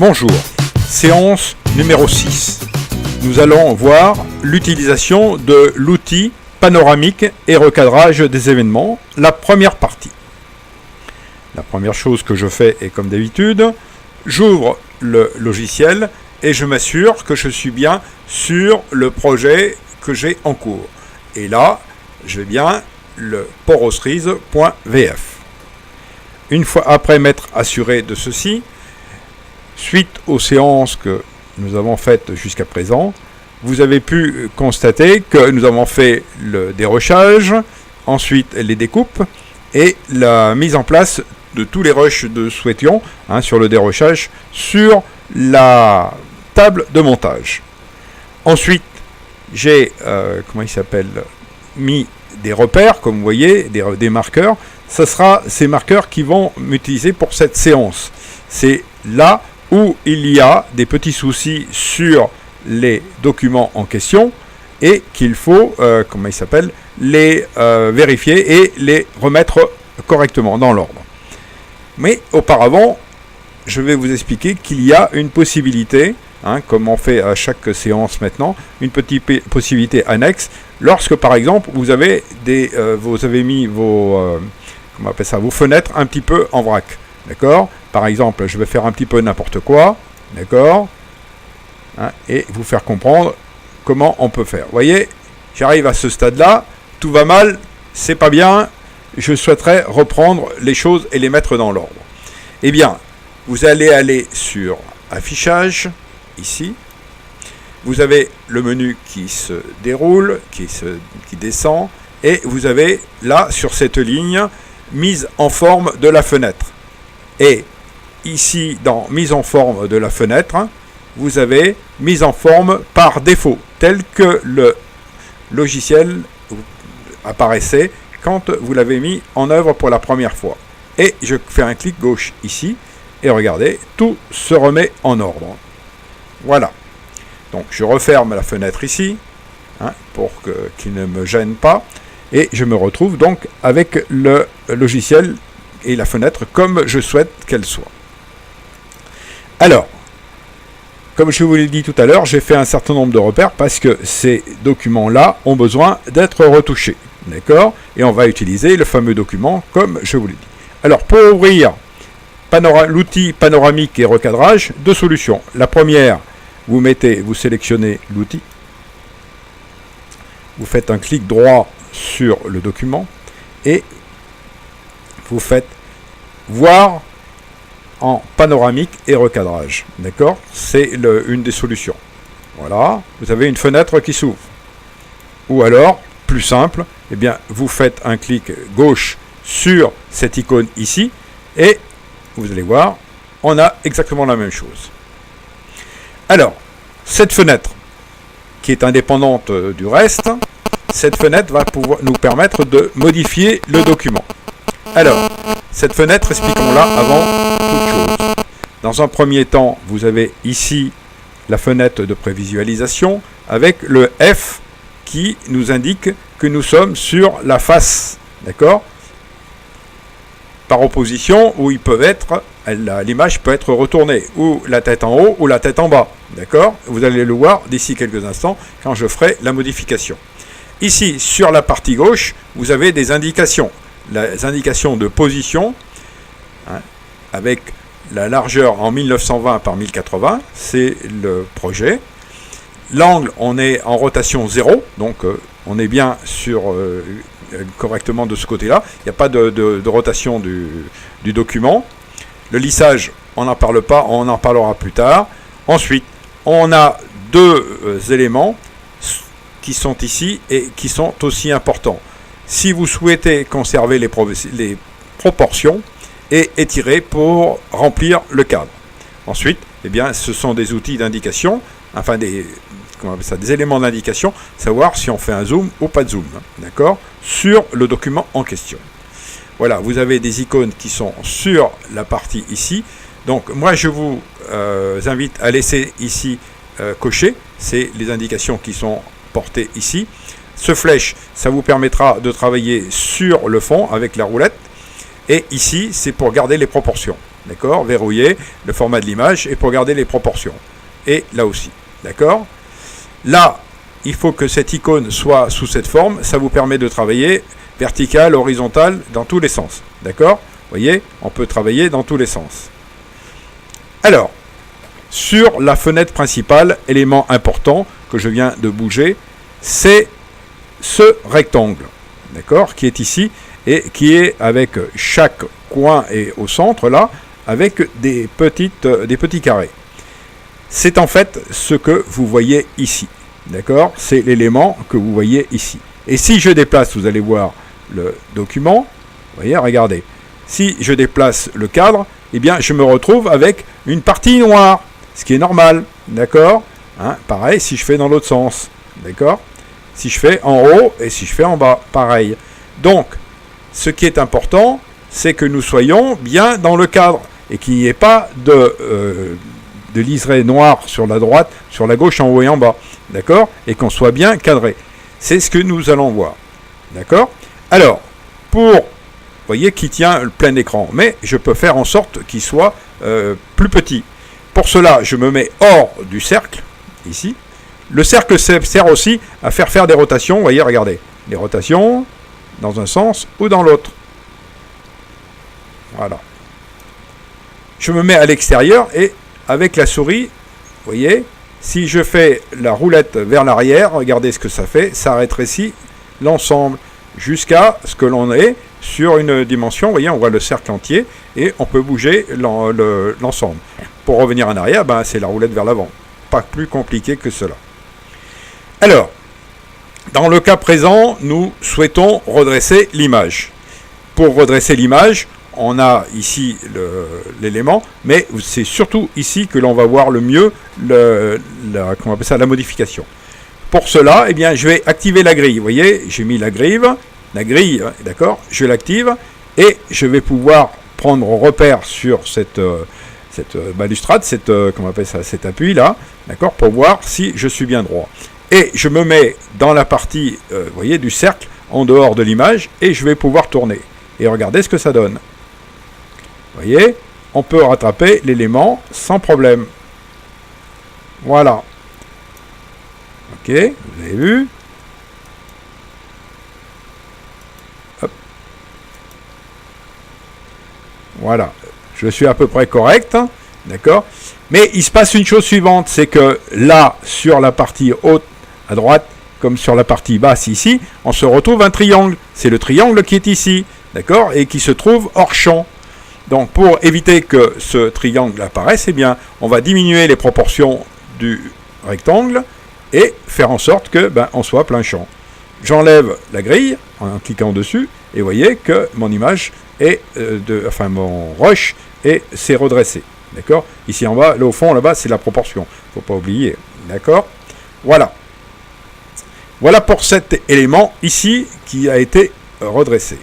Bonjour, séance numéro 6. Nous allons voir l'utilisation de l'outil panoramique et recadrage des événements, la première partie. La première chose que je fais est comme d'habitude, j'ouvre le logiciel et je m'assure que je suis bien sur le projet que j'ai en cours. Et là, je vais bien le porosriz.vf. Une fois après m'être assuré de ceci, suite aux séances que nous avons faites jusqu'à présent, vous avez pu constater que nous avons fait le dérochage, ensuite les découpes et la mise en place de tous les rushs de souhaitions sur le dérochage sur la table de montage. Ensuite, j'ai mis des repères, comme vous voyez, des marqueurs. Ce sera ces marqueurs qui vont m'utiliser pour cette séance. C'est là où il y a des petits soucis sur les documents en question et qu'il faut les vérifier et les remettre correctement dans l'ordre. Mais auparavant, je vais vous expliquer qu'il y a une possibilité, comme on fait à chaque séance maintenant, une petite possibilité annexe, lorsque par exemple vous avez mis vos fenêtres un petit peu en vrac. D'accord ? Par exemple, je vais faire un petit peu n'importe quoi, d'accord ? Et vous faire comprendre comment on peut faire. Vous voyez, j'arrive à ce stade-là, tout va mal, c'est pas bien, je souhaiterais reprendre les choses et les mettre dans l'ordre. Eh bien, vous allez aller sur Affichage, ici. Vous avez le menu qui se déroule, qui descend, et vous avez là, sur cette ligne, mise en forme de la fenêtre. Et ici, dans mise en forme de la fenêtre, vous avez mise en forme par défaut, tel que le logiciel apparaissait quand vous l'avez mis en œuvre pour la première fois. Et je fais un clic gauche ici, et regardez, tout se remet en ordre. Voilà. Donc je referme la fenêtre ici, pour qu'il ne me gêne pas, et je me retrouve donc avec le logiciel et la fenêtre comme je souhaite qu'elle soit. Alors, comme je vous l'ai dit tout à l'heure, j'ai fait un certain nombre de repères parce que ces documents-là ont besoin d'être retouchés. D'accord ? Et on va utiliser le fameux document comme je vous l'ai dit. Alors, pour ouvrir l'outil panoramique et recadrage, deux solutions. La première, vous sélectionnez l'outil, vous faites un clic droit sur le document et vous faites voir en panoramique et recadrage. D'accord ? C'est une des solutions. Voilà, vous avez une fenêtre qui s'ouvre. Ou alors, plus simple, vous faites un clic gauche sur cette icône ici et vous allez voir, on a exactement la même chose. Alors, cette fenêtre qui est indépendante du reste, cette fenêtre va pouvoir nous permettre de modifier le document. Alors, cette fenêtre, expliquons-la avant toute chose. Dans un premier temps, vous avez ici la fenêtre de prévisualisation avec le F qui nous indique que nous sommes sur la face. D'accord ? Par opposition, où l'image peut être retournée, ou la tête en haut, ou la tête en bas. D'accord ? Vous allez le voir d'ici quelques instants quand je ferai la modification. Ici, sur la partie gauche, vous avez des indications. Les indications de position, avec la largeur en 1920 par 1080, c'est le projet. L'angle, on est en rotation 0, donc on est bien correctement de ce côté-là. Il n'y a pas de rotation du document. Le lissage, on n'en parle pas, on en parlera plus tard. Ensuite, on a deux éléments qui sont ici et qui sont aussi importants. Si vous souhaitez conserver les proportions et étirer pour remplir le cadre. Ensuite, ce sont des outils d'indication, des éléments d'indication, savoir si on fait un zoom ou pas de zoom, d'accord, sur le document en question. Voilà, vous avez des icônes qui sont sur la partie ici. Donc, moi, je vous invite à laisser ici cocher. C'est les indications qui sont portées ici. Ce flèche, ça vous permettra de travailler sur le fond avec la roulette. Et ici, c'est pour garder les proportions. D'accord? Verrouiller le format de l'image et pour garder les proportions. Et là aussi. D'accord? Là, il faut que cette icône soit sous cette forme. Ça vous permet de travailler vertical, horizontal, dans tous les sens. D'accord? Vous voyez, on peut travailler dans tous les sens. Alors, sur la fenêtre principale, élément important que je viens de bouger, c'est ce rectangle, d'accord, qui est ici et qui est avec chaque coin et au centre là, avec des petits carrés. C'est en fait ce que vous voyez ici, d'accord, c'est l'élément que vous voyez ici. Et si je déplace, vous allez voir le document, vous voyez, regardez, si je déplace le cadre, eh bien je me retrouve avec une partie noire, ce qui est normal, d'accord, hein, pareil si je fais dans l'autre sens, d'accord, si je fais en haut et si je fais en bas, pareil. Donc, ce qui est important, c'est que nous soyons bien dans le cadre et qu'il n'y ait pas de liseré noir sur la droite, sur la gauche, en haut et en bas, d'accord, et qu'on soit bien cadré. C'est ce que nous allons voir, d'accord. Alors, pour, vous voyez, qui tient le plein écran, mais je peux faire en sorte qu'il soit plus petit. Pour cela, je me mets hors du cercle, ici. Le cercle sert aussi à faire des rotations. Vous voyez, regardez. Les rotations dans un sens ou dans l'autre. Voilà. Je me mets à l'extérieur et avec la souris, vous voyez, si je fais la roulette vers l'arrière, regardez ce que ça fait. Ça rétrécit l'ensemble jusqu'à ce que l'on ait sur une dimension. Vous voyez, on voit le cercle entier et on peut bouger l'ensemble. Pour revenir en arrière, ben, c'est la roulette vers l'avant. Pas plus compliqué que cela. Alors, dans le cas présent, nous souhaitons redresser l'image. Pour redresser l'image, on a ici l'élément, mais c'est surtout ici que l'on va voir le mieux comment on appelle ça, la modification. Pour cela, eh bien, je vais activer la grille. Vous voyez, j'ai mis la grille, d'accord, je l'active et je vais pouvoir prendre repère sur cette balustrade, comment on appelle ça, cet appui là, d'accord, pour voir si je suis bien droit. Et je me mets dans la partie, vous voyez, du cercle, en dehors de l'image, et je vais pouvoir tourner. Et regardez ce que ça donne. Vous voyez, on peut rattraper l'élément sans problème. Voilà. Ok, vous avez vu. Hop. Voilà. Je suis à peu près correct, hein, d'accord. Mais il se passe une chose suivante, c'est que là, sur la partie haute, à droite, comme sur la partie basse ici, on se retrouve un triangle. C'est le triangle qui est ici, d'accord, et qui se trouve hors champ. Donc, pour éviter que ce triangle apparaisse, eh bien, on va diminuer les proportions du rectangle et faire en sorte que, ben, on soit plein champ. J'enlève la grille en cliquant dessus, et vous voyez que mon image est, mon rush s'est redressé. D'accord? Ici en bas, là au fond, là-bas, c'est la proportion. Il ne faut pas oublier. D'accord? Voilà. Voilà pour cet élément ici qui a été redressé.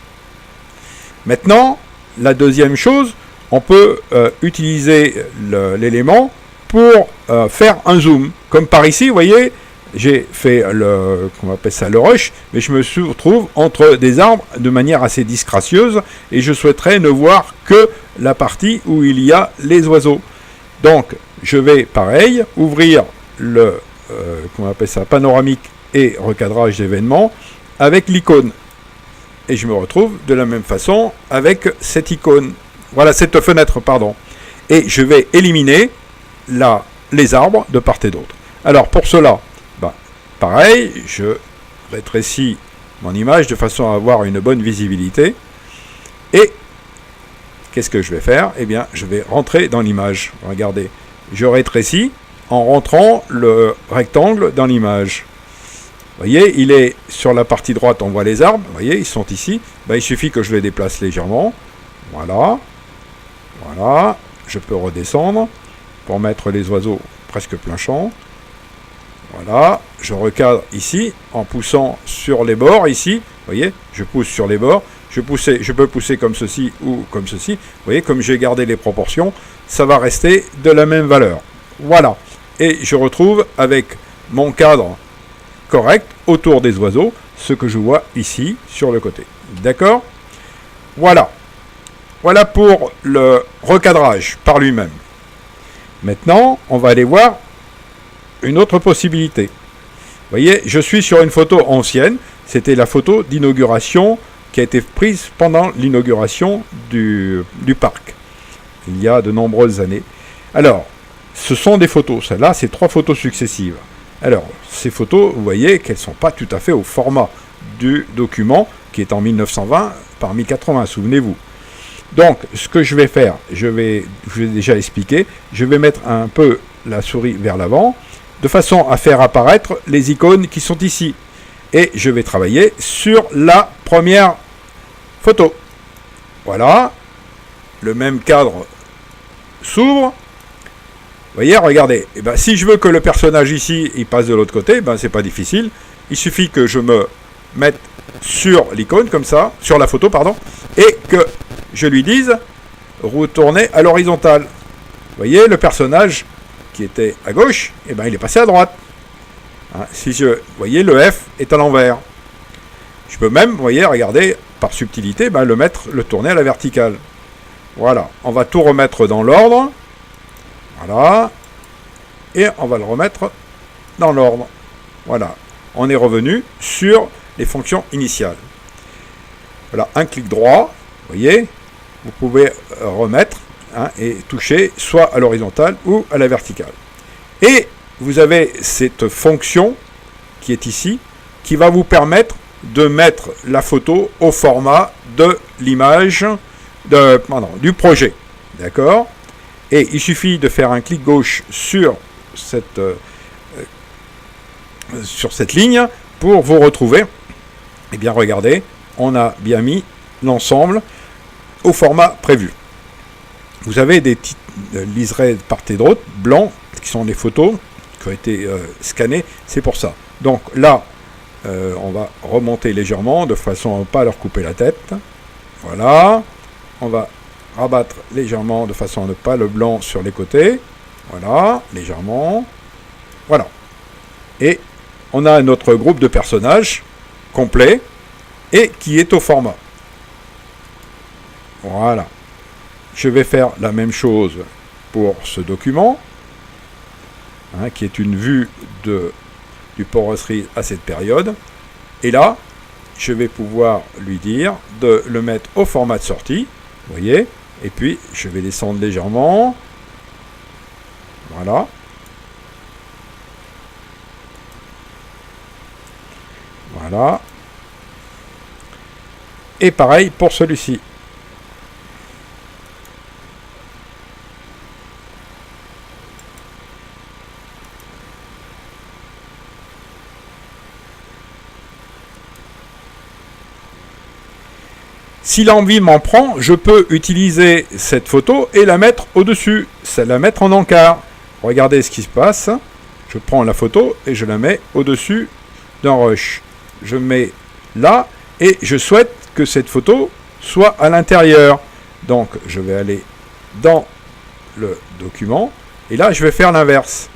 Maintenant, la deuxième chose, on peut utiliser l'élément pour faire un zoom. Comme par ici, vous voyez, j'ai fait comment on appelle ça, le rush, mais je me retrouve entre des arbres de manière assez disgracieuse et je souhaiterais ne voir que la partie où il y a les oiseaux. Donc, je vais, pareil, ouvrir le comment on appelle ça, panoramique et recadrage d'événements avec l'icône. Et je me retrouve de la même façon avec cette icône. Voilà, cette fenêtre, pardon. Et je vais éliminer les arbres de part et d'autre. Alors, pour cela, pareil, je rétrécis mon image de façon à avoir une bonne visibilité. Et qu'est-ce que je vais faire? Eh bien, je vais rentrer dans l'image. Regardez, je rétrécis en rentrant le rectangle dans l'image. Vous voyez, il est sur la partie droite, on voit les arbres. Vous voyez, ils sont ici. Il suffit que je les déplace légèrement. Voilà. Voilà. Je peux redescendre pour mettre les oiseaux presque plein champ. Voilà, je recadre ici en poussant sur les bords ici. Vous voyez, je pousse sur les bords. Je peux pousser comme ceci ou comme ceci. Vous voyez, comme j'ai gardé les proportions, ça va rester de la même valeur. Voilà. Et je retrouve avec mon cadre correct autour des oiseaux, ce que je vois ici sur le côté. D'accord? Voilà. Voilà pour le recadrage par lui-même. Maintenant, on va aller voir une autre possibilité. Vous voyez, je suis sur une photo ancienne. C'était la photo d'inauguration qui a été prise pendant l'inauguration du parc, il y a de nombreuses années. Alors, ce sont des photos. Celle-là, c'est 3 photos successives. Alors, ces photos, vous voyez qu'elles ne sont pas tout à fait au format du document qui est en 1920 par 1080, souvenez-vous. Donc, ce que je vais faire, je vous ai déjà expliqué, je vais mettre un peu la souris vers l'avant, de façon à faire apparaître les icônes qui sont ici. Et je vais travailler sur la première photo. Voilà, le même cadre s'ouvre. Vous voyez, regardez, et ben, si je veux que le personnage ici, il passe de l'autre côté, ben, c'est pas difficile. Il suffit que je me mette sur l'icône, comme ça, sur la photo, pardon, et que je lui dise, retourner à l'horizontale. Vous voyez, le personnage qui était à gauche, et ben, il est passé à droite. Hein, vous voyez, le F est à l'envers. Je peux même, vous voyez, regardez, par subtilité, ben, le tourner à la verticale. Voilà, on va tout remettre dans l'ordre. Voilà. Et on va le remettre dans l'ordre. Voilà. On est revenu sur les fonctions initiales. Voilà, un clic droit. Vous voyez, vous pouvez remettre et toucher soit à l'horizontale ou à la verticale. Et vous avez cette fonction qui est ici, qui va vous permettre de mettre la photo au format de l'image du projet. D'accord ? Et il suffit de faire un clic gauche sur cette ligne pour vous retrouver. Eh bien, regardez, on a bien mis l'ensemble au format prévu. Vous avez des petits liserés de part et d'autre, blancs, qui sont des photos qui ont été scannées. C'est pour ça. Donc là, on va remonter légèrement de façon à ne pas leur couper la tête. Voilà. On va rabattre légèrement de façon à ne pas le blanc sur les côtés. Voilà, légèrement. Voilà. Et on a notre groupe de personnages complet et qui est au format. Voilà. Je vais faire la même chose pour ce document, qui est une vue du Port Ossery à cette période. Et là, je vais pouvoir lui dire de le mettre au format de sortie. Vous voyez, et puis je vais descendre légèrement. Voilà. Voilà. Et pareil pour celui-ci. Si l'envie m'en prend, je peux utiliser cette photo et la mettre au-dessus, la mettre en encart. Regardez ce qui se passe. Je prends la photo et je la mets au-dessus d'un rush. Je mets là et je souhaite que cette photo soit à l'intérieur. Donc je vais aller dans le document et là je vais faire l'inverse.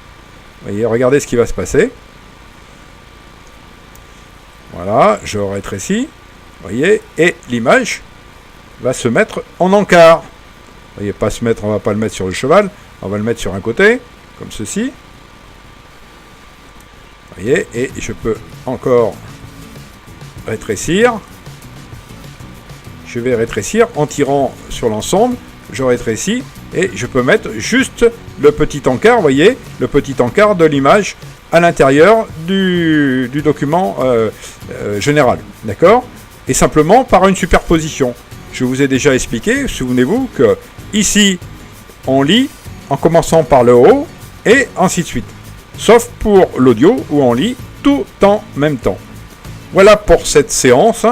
Vous voyez, regardez ce qui va se passer. Voilà, je rétrécis. Vous voyez, et l'image va se mettre en encart. Vous voyez, on va pas le mettre sur le cheval, on va le mettre sur un côté, comme ceci. Vous voyez, et je peux encore rétrécir. Je vais rétrécir en tirant sur l'ensemble, je rétrécis, et je peux mettre juste le petit encart, vous voyez, le petit encart de l'image à l'intérieur du document général. D'accord ? Et simplement par une superposition. Je vous ai déjà expliqué, souvenez-vous, que ici, on lit en commençant par le haut et ainsi de suite. Sauf pour l'audio où on lit tout en même temps. Voilà pour cette séance.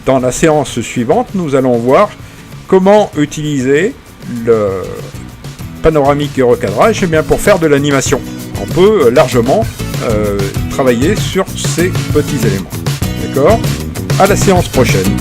Dans la séance suivante, nous allons voir comment utiliser le panoramique et recadrage pour faire de l'animation. On peut largement travailler sur ces petits éléments. D'accord ? À la séance prochaine.